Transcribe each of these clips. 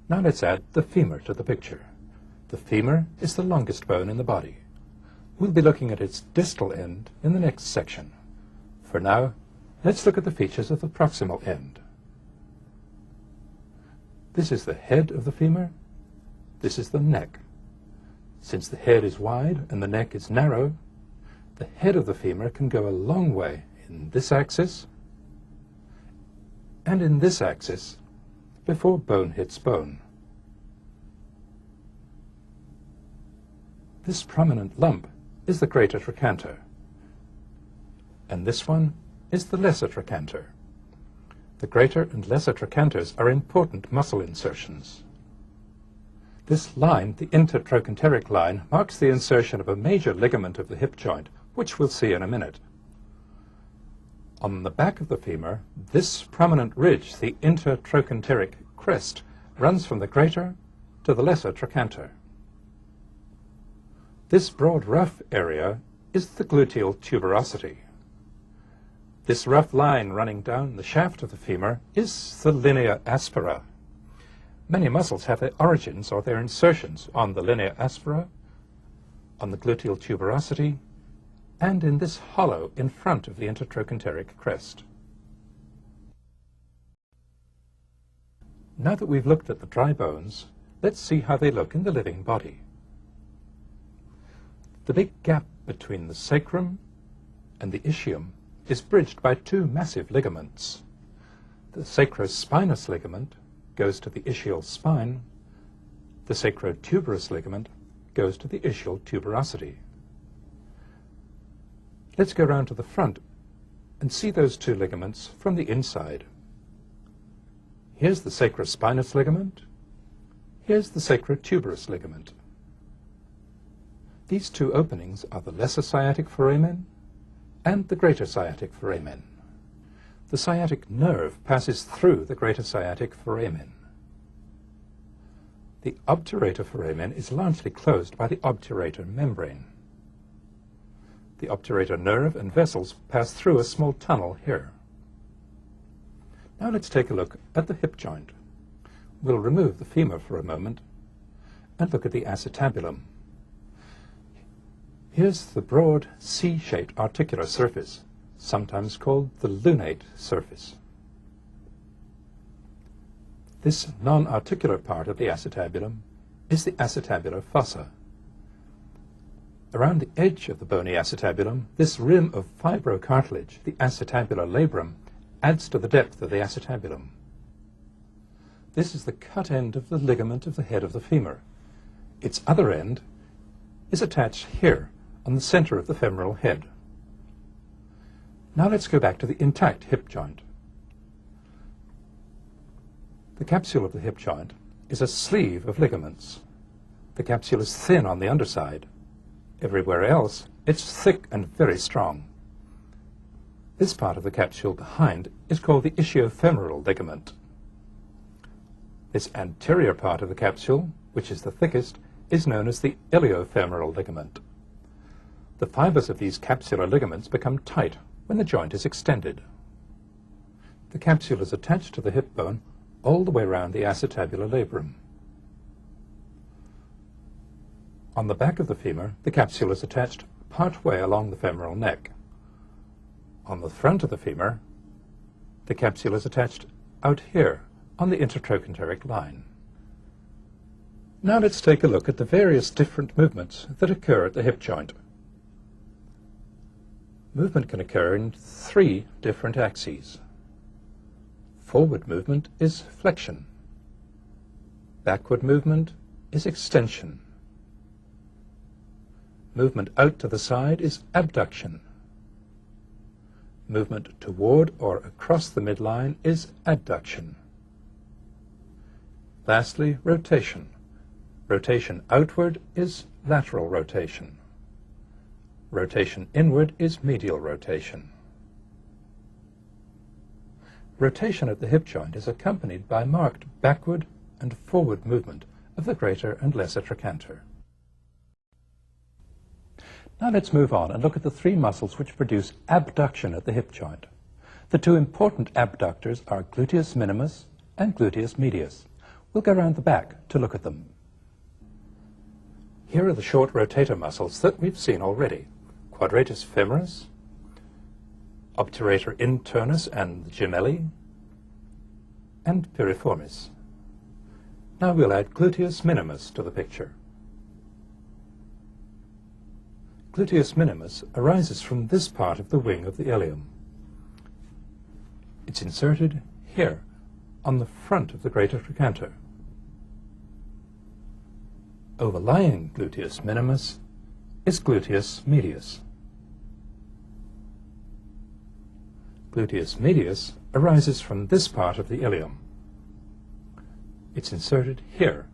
Now let's add the femur to the picture. The femur is the longest bone in the body. We'll be looking at its distal end in the next section. For now, let's look at the features of the proximal end. This is the head of the femur. This is the neck. Since the head is wide and the neck is narrow, the head of the femur can go a long way in this axis and in this axis before bone hits bone. This prominent lump is the greater trochanter, and this one is the lesser trochanter. The greater and lesser trochanters are important muscle insertions. This line, the intertrochanteric line, marks the insertion of a major ligament of the hip joint, which we'll see in a minute. On the back of the femur, this prominent ridge, the intertrochanteric crest, runs from the greater to the lesser trochanter. This broad rough area is the gluteal tuberosity. This rough line running down the shaft of the femur is the linea aspera. Many muscles have their origins or their insertions on the linea aspera, on the gluteal tuberosity, and in this hollow in front of the intertrochanteric crest. Now that we've looked at the dry bones, let's see how they look in the living body. The big gap between the sacrum and the ischium is bridged by two massive ligaments. The sacrospinous ligament goes to the ischial spine. The sacrotuberous ligament goes to the ischial tuberosity. Let's go round to the front and see those two ligaments from the inside. Here's the sacrospinous ligament. Here's the sacrotuberous ligament. These two openings are the lesser sciatic foramen and the greater sciatic foramen. The sciatic nerve passes through the greater sciatic foramen. The obturator foramen is largely closed by the obturator membrane. The obturator nerve and vessels pass through a small tunnel here. Now let's take a look at the hip joint. We'll remove the femur for a moment and look at the acetabulum. Here's the broad C-shaped articular surface, sometimes called the lunate surface. This non-articular part of the acetabulum is the acetabular fossa. Around the edge of the bony acetabulum, this rim of fibrocartilage, the acetabular labrum, adds to the depth of the acetabulum. This is the cut end of the ligament of the head of the femur. Its other end is attached here on the center of the femoral head. Now let's go back to the intact hip joint. The capsule of the hip joint is a sleeve of ligaments. The capsule is thin on the underside. Everywhere else, it's thick and very strong. This part of the capsule behind is called the ischiofemoral ligament. This anterior part of the capsule, which is the thickest, is known as the iliofemoral ligament. The fibers of these capsular ligaments become tight when the joint is extended. The capsule is attached to the hip bone all the way around the acetabular labrum. On the back of the femur, the capsule is attached part way along the femoral neck. On the front of the femur, the capsule is attached out here on the intertrochanteric line. Now let's take a look at the various different movements that occur at the hip joint. Movement can occur in three different axes. Forward movement is flexion. Backward movement is extension. Movement out to the side is abduction. Movement toward or across the midline is adduction. Lastly, rotation. Rotation outward is lateral rotation. Rotation inward is medial rotation. Rotation at the hip joint is accompanied by marked backward and forward movement of the greater and lesser trochanter. Now let's move on and look at the three muscles which produce abduction at the hip joint. The two important abductors are gluteus minimus and gluteus medius. we'll go round the back to look at them. Here are the short rotator muscles that we've seen already: quadratus femoris, obturator internus and gemelli, and piriformis. Now we'll add gluteus minimus to the picture. Gluteus minimus arises from this part of the wing of the ilium. It's inserted here, on the front of the greater trochanter. Overlying gluteus minimus is gluteus medius. Gluteus medius arises from this part of the ilium. It's inserted here,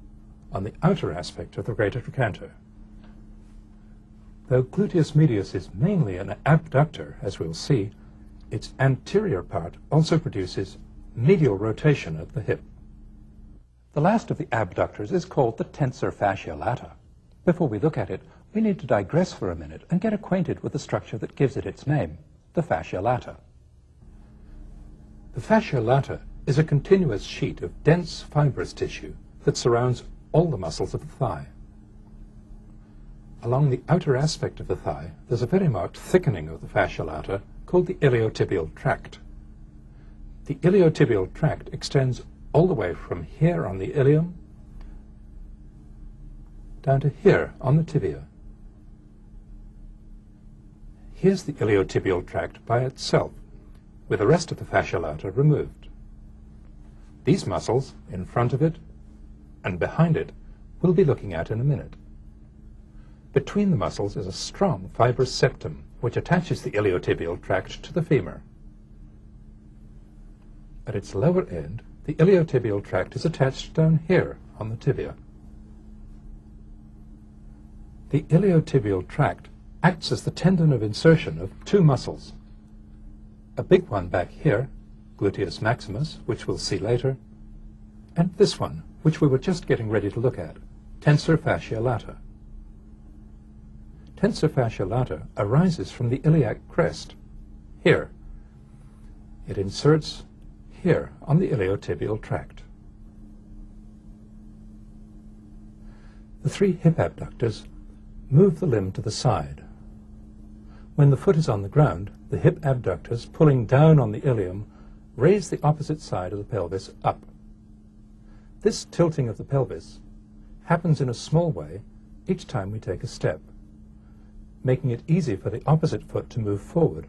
on the outer aspect of the greater trochanter. Though gluteus medius is mainly an abductor, as we'll see, its anterior part also produces medial rotation at the hip. The last of the abductors is called the tensor fascia lata. Before we look at it, we need to digress for a minute and get acquainted with the structure that gives it its name, the fascia lata. The fascia lata is a continuous sheet of dense fibrous tissue that surrounds all the muscles of the thigh. Along the outer aspect of the thigh, there's a very marked thickening of the fascia lata called the iliotibial tract. The iliotibial tract extends all the way from here on the ilium down to here on the tibia. Here's the iliotibial tract by itself, with the rest of the fascia lata removed. These muscles, in front of it and behind it, we'll be looking at in a minute. Between the muscles is a strong fibrous septum, which attaches the iliotibial tract to the femur. At its lower end, the iliotibial tract is attached down here on the tibia. The iliotibial tract acts as the tendon of insertion of two muscles. A big one back here, gluteus maximus, which we'll see later, and this one, which we were just getting ready to look at, tensor fascia lata. Tensor fascia lata arises from the iliac crest, here. It inserts here on the iliotibial tract. The three hip abductors move the limb to the side. When the foot is on the ground, the hip abductors, pulling down on the ilium, raise the opposite side of the pelvis up. This tilting of the pelvis happens in a small way each time we take a step, making it easy for the opposite foot to move forward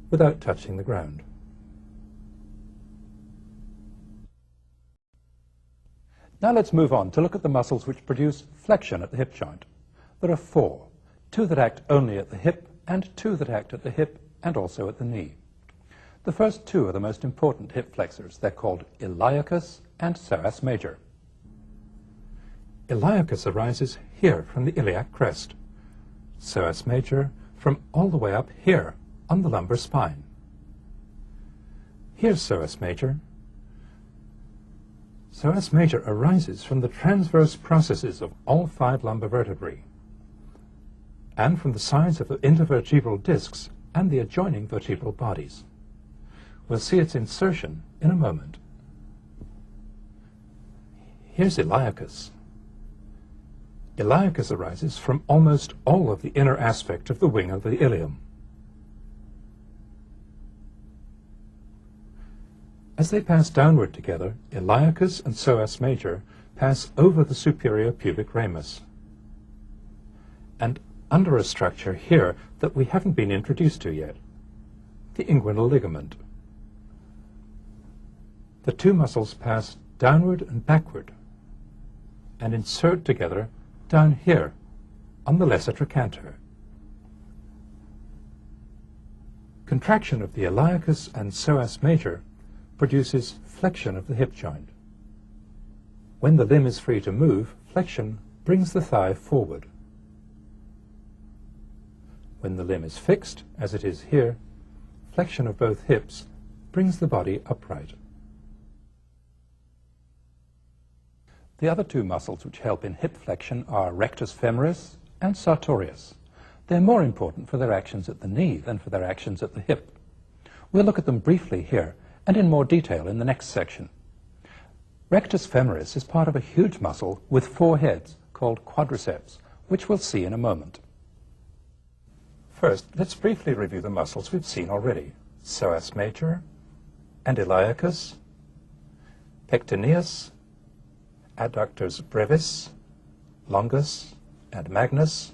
without touching the ground. Now let's move on to look at the muscles which produce flexion at the hip joint. There are four, two that act only at the hip and two that act at the hip and also at the knee. The first two are the most important hip flexors. They're called iliacus and psoas major. Iliacus arises here from the iliac crest, psoas major from all the way up here on the lumbar spine. Here's psoas major. Psoas major arises from the transverse processes of all five lumbar vertebrae and from the sides of the intervertebral discs and the adjoining vertebral bodies. We'll see its insertion in a moment. Here's iliacus. Iliacus arises from almost all of the inner aspect of the wing of the ilium. As they pass downward together, iliacus and psoas major pass over the superior pubic ramus and under a structure here that we haven't been introduced to yet, the inguinal ligament. The two muscles pass downward and backward and insert together down here on the lesser trochanter. Contraction of the iliacus and psoas major produces flexion of the hip joint. When the limb is free to move, flexion brings the thigh forward. When the limb is fixed, as it is here, flexion of both hips brings the body upright. The other two muscles which help in hip flexion are rectus femoris and sartorius. They're more important for their actions at the knee than for their actions at the hip. We'll look at them briefly here and in more detail in the next section. Rectus femoris is part of a huge muscle with 4 heads called quadriceps, which we'll see in a moment. First, let's briefly review the muscles we've seen already: psoas major, and iliacus, pectineus, adductors brevis, longus, and magnus,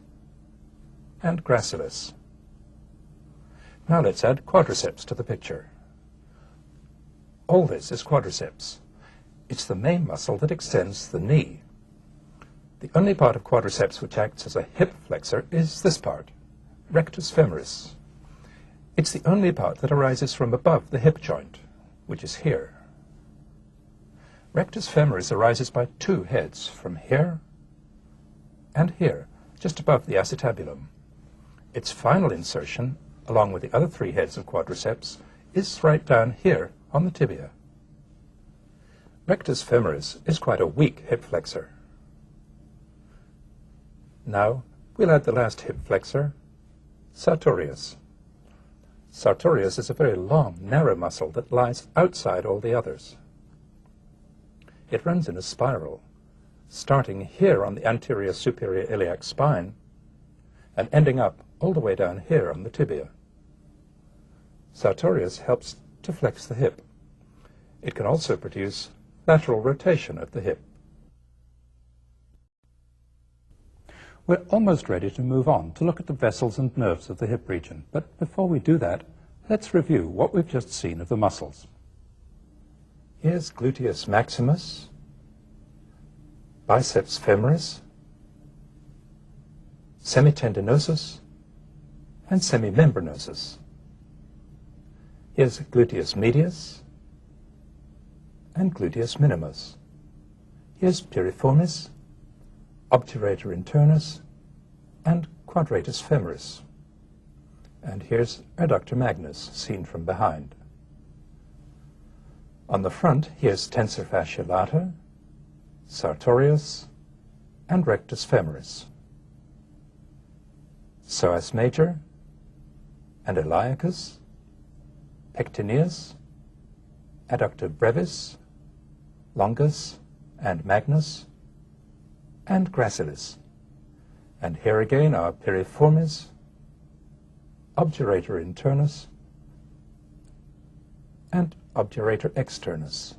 and gracilis. Now let's add quadriceps to the picture. All this is quadriceps. It's the main muscle that extends the knee. The only part of quadriceps which acts as a hip flexor is this part, rectus femoris. It's the only part that arises from above the hip joint, which is here. Rectus femoris arises by 2 heads, from here and here, just above the acetabulum. Its final insertion, along with the other 3 heads of quadriceps, is right down here on the tibia. Rectus femoris is quite a weak hip flexor. Now we'll add the last hip flexor, sartorius. Sartorius is a very long, narrow muscle that lies outside all the others. It runs in a spiral, starting here on the anterior superior iliac spine and ending up all the way down here on the tibia. Sartorius helps to flex the hip. It can also produce lateral rotation of the hip. We're almost ready to move on to look at the vessels and nerves of the hip region, but before we do that, let's review what we've just seen of the muscles. Here's gluteus maximus, biceps femoris, semitendinosus, and semimembranosus. Here's gluteus medius and gluteus minimus. Here's piriformis, obturator internus, and quadratus femoris. And here's adductor magnus, seen from behind. On the front, here's tensor fascia lata, sartorius, and rectus femoris. Psoas major, and iliacus, pectineus, adductor brevis, longus, and magnus, and gracilis. And here again are piriformis, obturator internus, and obturator externus.